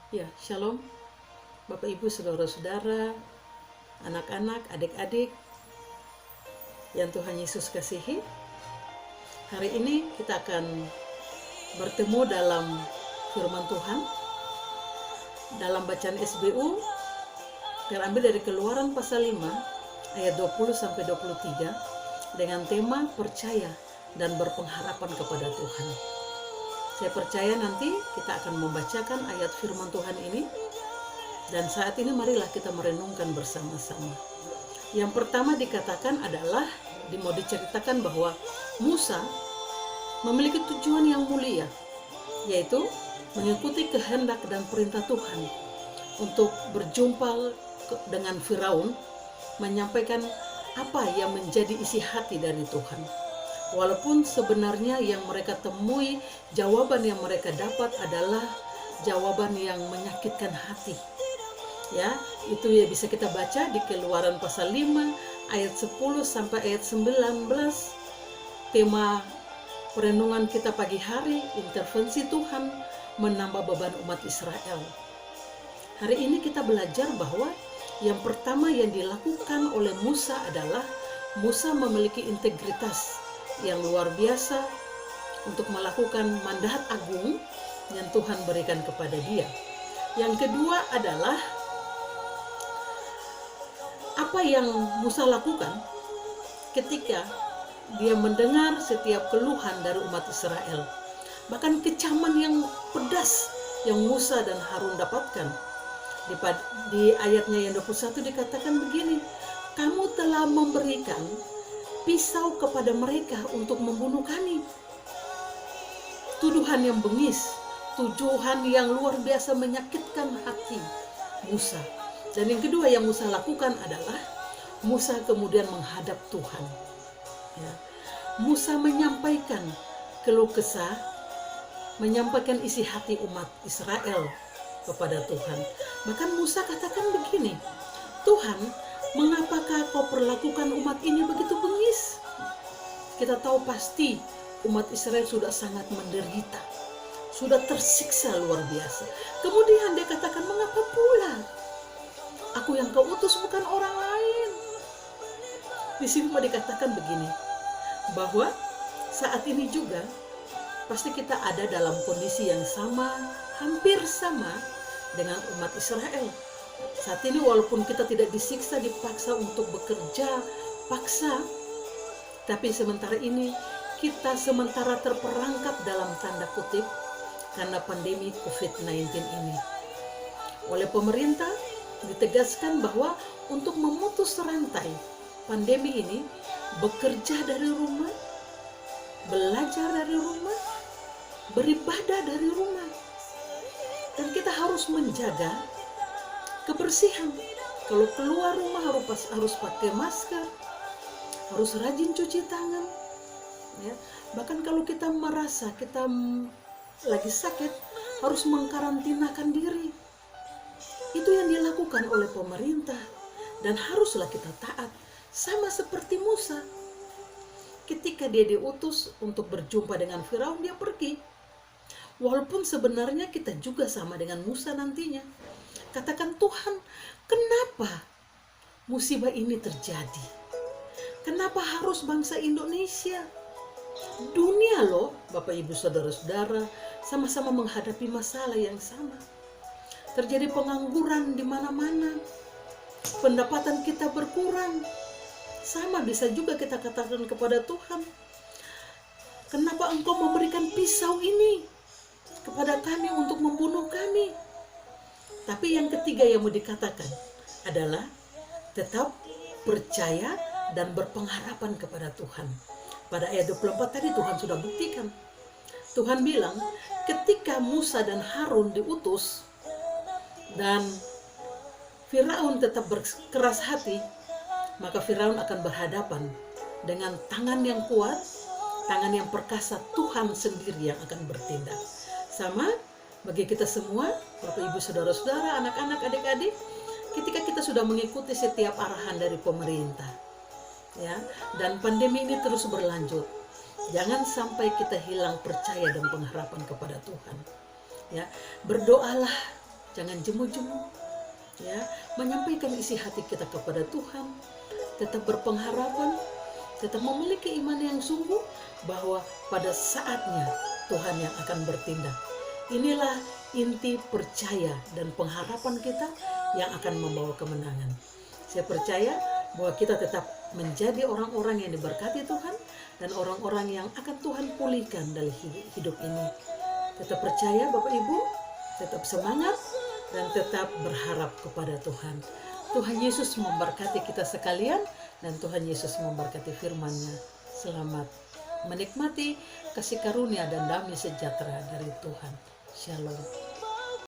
Ya, shalom Bapak Ibu Saudara-saudara, anak-anak, adik-adik yang Tuhan Yesus kasihi. Hari ini kita akan bertemu dalam firman Tuhan dalam bacaan SBU terambil dari Keluaran pasal 5 ayat 20 sampai 23 dengan tema percaya dan berpengharapan kepada Tuhan. Saya percaya nanti kita akan membacakan ayat firman Tuhan ini, dan saat ini marilah kita merenungkan bersama-sama. Yang pertama dikatakan adalah, mau diceritakan bahwa Musa memiliki tujuan yang mulia, yaitu mengikuti kehendak dan perintah Tuhan untuk berjumpa dengan Firaun, menyampaikan apa yang menjadi isi hati dari Tuhan. Walaupun sebenarnya yang mereka temui, jawaban yang mereka dapat adalah jawaban yang menyakitkan hati. Ya, itu ya bisa kita baca di Keluaran pasal 5 ayat 10 sampai ayat 19. Tema perenungan kita pagi hari, intervensi Tuhan menambah beban umat Israel. Hari ini kita belajar bahwa yang pertama yang dilakukan oleh Musa adalah Musa memiliki integritas yang luar biasa untuk melakukan mandat agung yang Tuhan berikan kepada dia. Yang kedua adalah apa yang Musa lakukan ketika dia mendengar setiap keluhan dari umat Israel, bahkan kecaman yang pedas yang Musa dan Harun dapatkan. Di ayatnya yang 21 dikatakan begini, kamu telah memberikan pisau kepada mereka untuk membunuh kami. Tuduhan yang bengis, tuduhan yang luar biasa menyakitkan hati Musa. Dan yang kedua yang Musa lakukan adalah Musa kemudian menghadap Tuhan. Ya. Musa menyampaikan keluh kesah, menyampaikan isi hati umat Israel kepada Tuhan. Bahkan Musa katakan begini, Tuhan, mengapakah kau perlakukan umat ini begitu bengis? Kita tahu pasti umat Israel sudah sangat menderita, sudah tersiksa luar biasa. Kemudian dia katakan, mengapa pula? Aku yang kau utus bukan orang lain. Di sini mau dikatakan begini, bahwa saat ini juga pasti kita ada dalam kondisi yang sama, hampir sama dengan umat Israel. Saat ini walaupun kita tidak disiksa, dipaksa untuk bekerja paksa, tapi sementara ini kita sementara terperangkap dalam tanda kutip karena pandemi COVID-19 ini. Oleh pemerintah ditegaskan bahwa untuk memutus rantai pandemi ini, bekerja dari rumah, belajar dari rumah, beribadah dari rumah. Dan kita harus menjaga kebersihan. Kalau keluar rumah harus pakai masker, harus rajin cuci tangan. Ya. Bahkan kalau kita merasa kita lagi sakit, harus mengkarantinakan diri. Itu yang dilakukan oleh pemerintah dan haruslah kita taat. Sama seperti Musa. Ketika dia diutus untuk berjumpa dengan Firaun, dia pergi. Walaupun sebenarnya kita juga sama dengan Musa nantinya. Katakan, Tuhan, kenapa musibah ini terjadi? Kenapa harus bangsa Indonesia? Dunia loh, Bapak Ibu Saudara-saudara, sama-sama menghadapi masalah yang sama. Terjadi pengangguran di mana-mana. Pendapatan kita berkurang. Sama bisa juga kita katakan kepada Tuhan, kenapa Engkau memberikan pisau ini kepada kami untuk membunuh kami? Tapi yang ketiga yang mau dikatakan adalah tetap percaya dan berpengharapan kepada Tuhan. Pada ayat 24 tadi Tuhan sudah buktikan. Tuhan bilang ketika Musa dan Harun diutus dan Firaun tetap berkeras hati, maka Firaun akan berhadapan dengan tangan yang kuat, tangan yang perkasa, Tuhan sendiri yang akan bertindak. Sama bagi kita semua, Bapak Ibu Saudara-saudara, anak-anak, adik-adik, ketika kita sudah mengikuti setiap arahan dari pemerintah, ya, dan pandemi ini terus berlanjut, jangan sampai kita hilang percaya dan pengharapan kepada Tuhan. Ya, berdoalah jangan jemu-jemu, ya, menyampaikan isi hati kita kepada Tuhan, tetap berpengharapan, tetap memiliki iman yang sungguh bahwa pada saatnya Tuhan yang akan bertindak. Inilah inti percaya dan pengharapan kita yang akan membawa kemenangan. Saya percaya bahwa kita tetap menjadi orang-orang yang diberkati Tuhan dan orang-orang yang akan Tuhan pulihkan dari hidup ini. Tetap percaya Bapak Ibu, tetap semangat dan tetap berharap kepada Tuhan. Tuhan Yesus memberkati kita sekalian dan Tuhan Yesus memberkati firman-Nya. Selamat menikmati kasih karunia dan damai sejahtera dari Tuhan. Shalom.